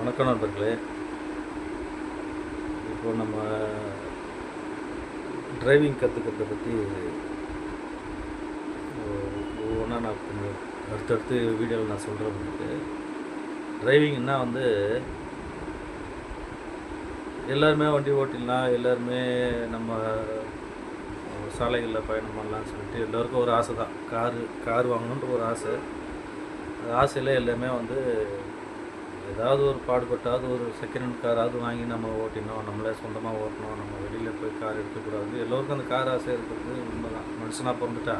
வணக்கம் நண்பர்களே. இப்போ நம்ம டிரைவிங் கற்றுக்கிறத பற்றி ஒவ்வொன்றா நான் கொஞ்சம் அடுத்தடுத்து வீடியோவில் நான் சொல்கிறேன் உங்களுக்கு. டிரைவிங்னா வந்து எல்லாருமே வண்டி ஓட்டிடலாம், எல்லாருமே நம்ம சாலைகளில் பயணம் பண்ணலான்னு சொல்லிட்டு எல்லோருக்கும் ஒரு ஆசை தான். கார் வாங்கணுன்ற ஒரு ஆசை. அந்த ஆசையில் எல்லாமே வந்து ஏதாவது ஒரு பாடுபட்டாவது ஒரு செகண்ட் ஹேண்ட் காராவது வாங்கி நம்ம ஓட்டினோம், நம்மளே சொந்தமாக ஓட்டணும், நம்ம வெளியில் போய் கார் எடுக்கக்கூடாது. எல்லோருக்கும் அந்த கார் ஆசை இருக்கிறது உண்மைதான். மனுஷனாக பிறந்துட்டா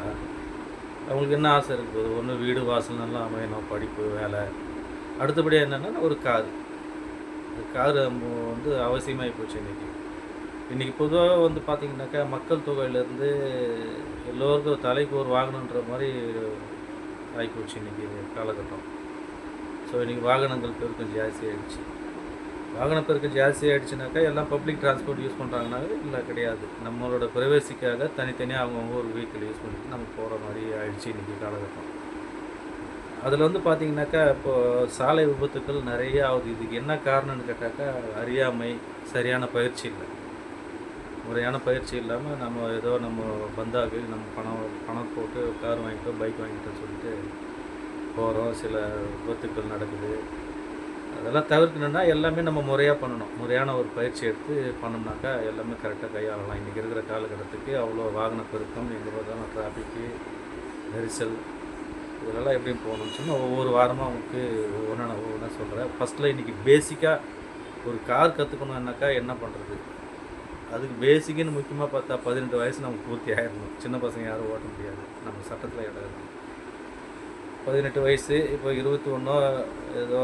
அவங்களுக்கு என்ன ஆசை இருக்குது? ஒன்று வீடு வாசல் நல்லா அமையணும், படிப்பு, வேலை. அடுத்தபடியாக என்னென்னா ஒரு கார். இந்த கார் வந்து அவசியமாகி போச்சு இன்றைக்கி பொதுவாக வந்து பார்த்திங்கனாக்கா மக்கள் தொகையிலேருந்து எல்லோருக்கும் தலைக்கு ஒரு வாகனன்ற மாதிரி ஆகிப்போச்சு இன்றைக்கி காலகட்டம். ஸோ இன்றைக்கி வாகனங்கள் பெருக்கம் ஜாஸ்தி ஆகிடுச்சு. வாகன பெருக்கம் ஜாஸ்தி ஆகிடுச்சுனாக்கா எல்லாம் பப்ளிக் டிரான்ஸ்போர்ட் யூஸ் பண்ணுறாங்கனாவே இல்லை, கிடையாது. நம்மளோட ப்ரைவசிக்காக தனித்தனியாக அவங்கவுங்க ஒரு வெஹிக்கிள் யூஸ் பண்ணிட்டு நம்ம போகிற மாதிரி ஆகிடுச்சு இன்றைக்கி காலகட்டம். அதில் வந்து பார்த்திங்கனாக்கா இப்போது சாலை விபத்துக்கள் நிறைய ஆகுது. இதுக்கு என்ன காரணம்னு கேட்டாக்கா அறியாமை, சரியான பயிற்சி இல்லை. முறையான பயிற்சி இல்லாமல் நம்ம ஏதோ நம்ம பந்தாக்கு நம்ம பணம் போட்டு கார் வாங்கிட்டோம், பைக் வாங்கிட்டோம்னு சொல்லிட்டு போகிறோம். சில விபத்துக்கள் நடக்குது. அதெல்லாம் தவிர்க்கணுன்னா எல்லாமே நம்ம முறையாக பண்ணணும். முறையான ஒரு பயிற்சி எடுத்து பண்ணோம்னாக்கா எல்லாமே கரெக்டாக கையாளலாம். இன்றைக்கி இருக்கிற காலகட்டத்துக்கு அவ்வளோ வாகன பெருக்கம், எங்கே பார்த்தாலும் டிராஃபிக்கு, நெரிசல், இதெல்லாம் எப்படி போகணும்னு சொன்னால் ஒவ்வொரு வாரமாக அவங்களுக்கு ஒவ்வொன்றா சொல்கிறேன். ஃபஸ்ட்டில் இன்றைக்கி பேசிக்காக ஒரு கார் கற்றுக்கணுன்னாக்கா என்ன பண்ணுறது? அதுக்கு பேசிக்குன்னு முக்கியமாக பார்த்தா 18 வயசு நமக்கு பூர்த்தி ஆகிடணும். சின்ன பசங்க யாரும் ஓட்ட முடியாது, நம்ம சட்டத்தில் இடம் இருக்குது. 18 வயசு, இப்போ 21 ஏதோ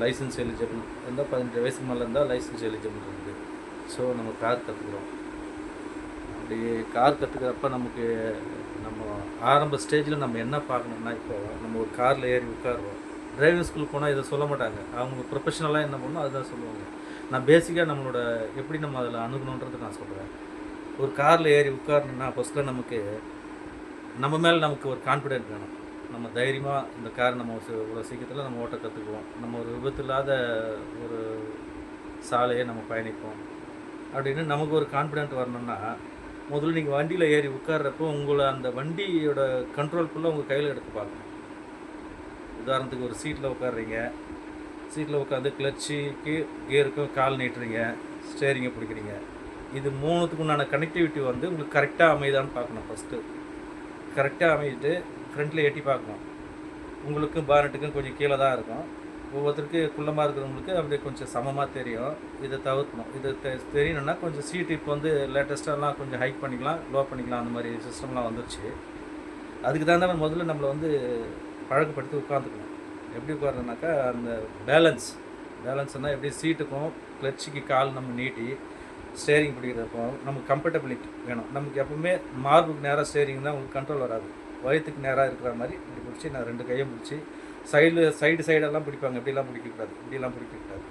லைசன்ஸ் எலிஜிபிள் இருந்தால், 18 வயசுக்கு மேலே இருந்தால் லைசன்ஸ் எலிஜிபிள் இருக்குது. ஸோ நம்ம கார் கற்றுக்குறோம். அப்படி கார் கற்றுக்கிறப்ப நமக்கு நம்ம ஆரம்ப ஸ்டேஜில் நம்ம என்ன பார்க்கணுன்னா, இப்போ நம்ம ஒரு காரில் ஏறி உட்காருவோம். டிரைவிங் ஸ்கூலுக்கு போனால் இதை சொல்ல மாட்டாங்க. அவங்க ப்ரொஃபஷனலாக என்ன பண்ணணும் அதுதான் சொல்லுவாங்க. நான் பேசிக்காக நம்மளோட எப்படி நம்ம அதில் அணுகணுன்றது நான் சொல்கிறேன். ஒரு காரில் ஏறி உட்காரணுன்னா ஃபஸ்ட்டில் நமக்கு நம்ம மேலே நமக்கு ஒரு கான்ஃபிடென்ட் வேணும். நம்ம தைரியமாக இந்த கார் நம்ம இவ்வளோ சீக்கிரத்தில் நம்ம ஓட்ட கற்றுக்குவோம், நம்ம ஒரு விபத்து இல்லாத ஒரு சாலையை நம்ம பயணிப்போம் அப்படின்னு நமக்கு ஒரு கான்ஃபிடென்ட் வரணும்னா, முதல்ல நீங்கள் வண்டியில் ஏறி உட்கார்றப்போ உங்களை அந்த வண்டியோட கண்ட்ரோல்குள்ளே உங்கள் கையில் எடுத்து பார்க்கணும். உதாரணத்துக்கு ஒரு சீட்டில் உட்காடுறீங்க, சீட்டில் உட்காந்து கிளச்சுக்கு கியருக்கும் கால் நீட்டுறீங்க, ஸ்டேரிங்கை பிடிக்கிறீங்க. இது மூணுத்துக்கு உண்டான கனெக்டிவிட்டி வந்து உங்களுக்கு கரெக்டாக அமைதான்னு பார்க்கணும். ஃபஸ்ட்டு கரெக்டாக அமைஞ்சிட்டு ஃப்ரண்ட்டில் எட்டி பார்க்கணும். உங்களுக்கும் பானட்டுக்கும் கொஞ்சம் கீழே தான் இருக்கும். ஒவ்வொருத்தருக்கு குள்ளமாக இருக்கிறவங்களுக்கு அப்படியே கொஞ்சம் சமமாக தெரியும். இதை தவிர்க்கணும். இது தெரியணுன்னா கொஞ்சம் சீட்டு இப்போ வந்து லேட்டஸ்ட்டாலாம் கொஞ்சம் ஹைக் பண்ணிக்கலாம், லோ பண்ணிக்கலாம், அந்த மாதிரி சிஸ்டம்லாம் வந்துருச்சு. அதுக்கு தகுந்த மாதிரி முதல்ல நம்மளை வந்து பழக்கப்படுத்தி உட்காந்துக்கணும். எப்படி உட்காரணுனாக்கா அந்த பேலன்ஸ்னால் எப்படி சீட்டுக்கும் கிளச்சுக்கு கால் நம்ம நீட்டி ஸ்டேரிங் பிடிக்கிறப்போ நமக்கு கம்ஃபர்டபிலிட்டி வேணும். நமக்கு எப்பவுமே மார்புக்கு நேராக ஸ்டேரிங் தான் உங்களுக்கு கண்ட்ரோல் வராது. வயிற்றுக்கு நேராக இருக்கிற மாதிரி இப்படி பிடிச்சி நான் 2 கையும் பிடிச்சி சைடெல்லாம் பிடிப்பாங்க. இப்படிலாம் பிடிக்கக்கூடாது, இப்படிலாம் பிடிக்கக்கூடாது,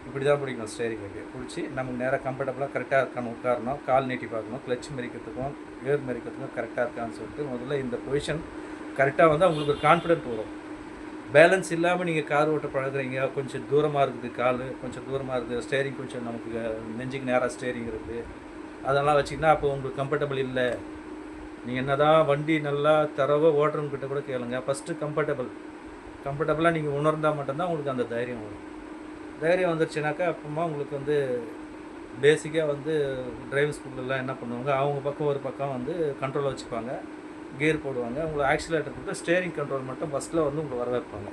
இப்படி தான் பிடிக்கணும். ஸ்டேரிங் வைக்க பிடிச்சி நமக்கு நேராக கம்ஃபர்டபுளாக கரெக்டாக இருக்கான்னு உட்காரணும். கால் நீட்டி பார்க்கணும். கிளச் மறிக்கிறதுக்கும் ஏர் மறிக்கிறதுக்கும் கரெக்டாக இருக்கான்னு சொல்லிட்டு முதல்ல இந்த பொசிஷன் கரெக்டாக வந்து அவங்களுக்கு ஒரு கான்ஃபிடென்ட் வரும். பேலன்ஸ் இல்லாமல் நீங்கள் கார் ஓட்ட பழகுறீங்க, கொஞ்சம் தூரமாக இருக்குது, கால் கொஞ்சம் தூரமாக இருக்குது, ஸ்டேரிங் கொஞ்சம் நமக்கு நெஞ்சுக்கு நேராக ஸ்டேரிங் இருக்குது, அதெல்லாம் வச்சிங்கன்னா அப்போ உங்களுக்கு கம்ஃபர்டபுள் இல்லை. நீங்கள் என்ன தான் வண்டி நல்லா தரவாக ஓட்டுறவங்கிட்ட கூட கேளுங்க. ஃபஸ்ட்டு கம்ஃபர்டபுளாக நீங்கள் உணர்ந்தால் மட்டும்தான் உங்களுக்கு அந்த தைரியம் வரும். தைரியம் வந்துருச்சுனாக்கா அப்புறமா உங்களுக்கு வந்து பேசிக்காக வந்து டிரைவிங் ஸ்கூல்லலாம் என்ன பண்ணுவாங்க, அவங்க பக்கம் ஒரு பக்கம் வந்து கண்ட்ரோலை வச்சுப்பாங்க, கியர் போடுவாங்க. உங்களை ஆக்சிலேட்டர் போட்டு ஸ்டேரிங் கண்ட்ரோல் மட்டும் ஃபஸ்ட்டில் வந்து உங்களை வர வைப்பாங்க.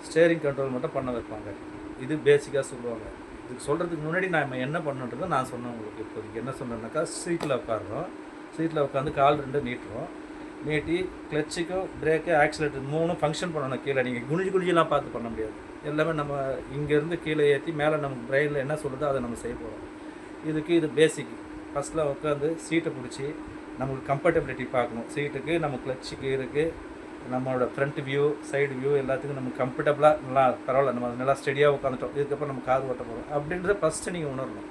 ஸ்டேரிங் கண்ட்ரோல் மட்டும் பண்ண வைப்பாங்க. இது பேசிக்காக சொல்லுவாங்க. இதுக்கு சொல்கிறதுக்கு முன்னாடி நான் என்ன பண்ணுன்றதை நான் சொன்னேன் உங்களுக்கு. இப்போதைக்கு என்ன சொன்னேன்னாக்கா, சீட்டில் உட்காடுறோம். சீட்டில் உட்காந்து கால் 2 நீட்டுறோம். நீட்டி கிளச்சுக்கும் பிரேக்கு ஆக்சிலேட்டர் 3 ஃபங்க்ஷன் பண்ணணும். கீழே நீங்கள் குனிஞ்செலாம் பார்த்து பண்ண முடியாது. எல்லாமே நம்ம இங்கேருந்து கீழே ஏற்றி மேலே நமக்கு பிரெயினில் என்ன சொல்லுதோ அதை நம்ம செய்ய போகிறோம். இது பேசிக். ஃபஸ்ட்டில் உட்காந்து சீட்டை பிடிச்சி நமக்கு கம்ஃபர்டபிலிட்டி பார்க்கணும். சீட்டுக்கு நம்ம கிளச்சுக்கு இருக்குது, நம்மளோட ஃப்ரண்ட் வியூ, சைடு வியூ எல்லாத்துக்கும் நம்ம கம்ஃபர்டபுளாக நல்லா பரவாயில்ல, நம்ம நல்லா ஸ்டெடியாக உட்காந்துட்டோம், இதுக்கப்புறம் நம்ம கார் ஓட்ட போகிறோம் அப்படின்றத ஃபஸ்ட்டு நீங்கள் உணரணும்.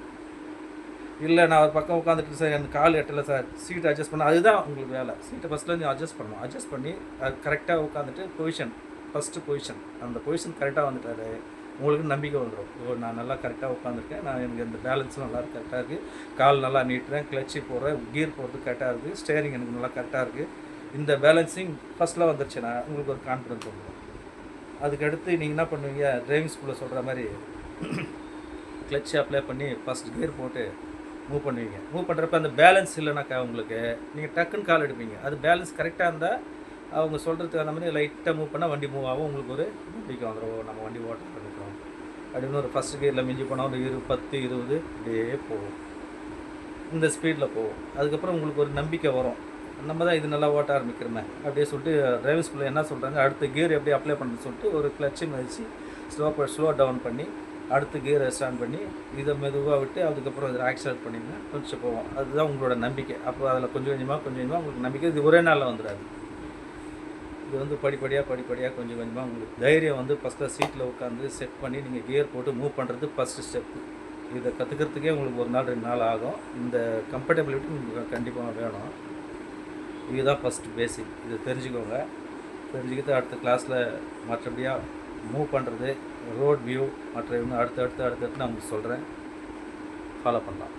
இல்லை நான் ஒரு பக்கம் உட்காந்துட்டு சார் எனக்கு கால் எட்டலை சார், சீட்டை அட்ஜஸ்ட் பண்ண, அதுதான் உங்களுக்கு வேலை. சீட்டை ஃபஸ்ட்டில் நீங்கள் அட்ஜஸ்ட் பண்ணணும். அட்ஜஸ்ட் பண்ணி அது கரெக்டாக உட்காந்துட்டு ஃபஸ்ட்டு பொசிஷன் அந்த பொசிஷன் கரெக்டாக வந்துட்டாரு உங்களுக்கு நம்பிக்கை வந்துடும். ஓ, நான் நல்லா கரெக்டாக உட்காந்துருக்கேன், நான் எனக்கு இந்த பேலன்ஸும் நல்லா கரெக்டாக இருக்குது, கால் நல்லா நீட்டுறேன், கிளச்சி போடுறேன், கியர் போடுறது கரெக்டாக இருக்குது, ஸ்டேரிங் எனக்கு நல்லா கரெக்டாக இருக்குது, இந்த பேலன்ஸிங் ஃபஸ்ட்டில் வந்துருச்சுன்னா உங்களுக்கு ஒரு கான்ஃபிடன்ஸ் வந்துடும். அதுக்கடுத்து நீங்கள் என்ன பண்ணுவீங்க, டிரைவிங் ஸ்கூலில் சொல்கிற மாதிரி கிளட்ச் அப்ளை பண்ணி ஃபஸ்ட் கியர் போட்டு மூவ் பண்ணுவீங்க. மூவ் பண்ணுறப்ப அந்த பேலன்ஸ் இல்லைனாக்கா உங்களுக்கு நீங்கள் டக்குன்னு கால் எடுப்பீங்க. அது பேலன்ஸ் கரெக்டாக இருந்தால் அவங்க சொல்கிறதுக்கு அந்த மாதிரி லைட்டாக மூவ் பண்ணால் வண்டி மூவ் ஆகும். உங்களுக்கு ஒரு நம்பிக்கை வந்துடும், நம்ம வண்டி ஓட்ட பண்ணிக்கிறோம் அப்படின்னு. ஒரு ஃபஸ்ட்டு கியரில் மிஞ்சி போனால் ஒரு 10, 20 இப்படியே போகும், இந்த ஸ்பீடில் போகும். அதுக்கப்புறம் உங்களுக்கு ஒரு நம்பிக்கை வரும், நம்ம தான் இது நல்லா ஓட்ட ஆரம்பிக்கிறோமே அப்படியே சொல்லிட்டு. டிரைவிங் ஸ்கூலில் என்ன சொல்கிறாங்க, அடுத்த கியர் எப்படி அப்ளை பண்ணுறதுன்னு சொல்லிட்டு ஒரு கிளட்சை மதிச்சு ஸ்லோ டவுன் பண்ணி அடுத்த கியரை ஸ்டாண்ட் பண்ணி இதை மெதுவாக விட்டு அதுக்கப்புறம் இதில் ஆக்சிலேட் பண்ணிங்கன்னா கொஞ்சம் போவோம். அதுதான் உங்களோட நம்பிக்கை. அப்போ அதில் கொஞ்சம் கொஞ்சமாக உங்களுக்கு நம்பிக்கை. இது ஒரே நாளில் வந்துடாது. இது வந்து படிப்படியாக கொஞ்சம் கொஞ்சமாக உங்களுக்கு தைரியம் வந்து ஃபஸ்ட்டில் சீட்டில் உட்காந்து செட் பண்ணி நீங்கள் கியர் போட்டு மூவ் பண்ணுறது ஃபஸ்ட்டு ஸ்டெப்பு. இதை கற்றுக்கிறதுக்கே உங்களுக்கு 1 நாள் 2 நாள் ஆகும். இந்த கம்ஃபர்டபிலிட்டி உங்களுக்கு கண்டிப்பாக வேணும். இதுதான் ஃபஸ்ட்டு பேசிக். இதை தெரிஞ்சுக்கோங்க. தெரிஞ்சுக்கிட்டு அடுத்த கிளாஸில் மற்றபடியாக மூவ் பண்ணுறது, ரோட் வியூ மற்ற அடுத்து நான் உங்களுக்கு சொல்கிறேன், ஃபாலோ பண்ணலாம்.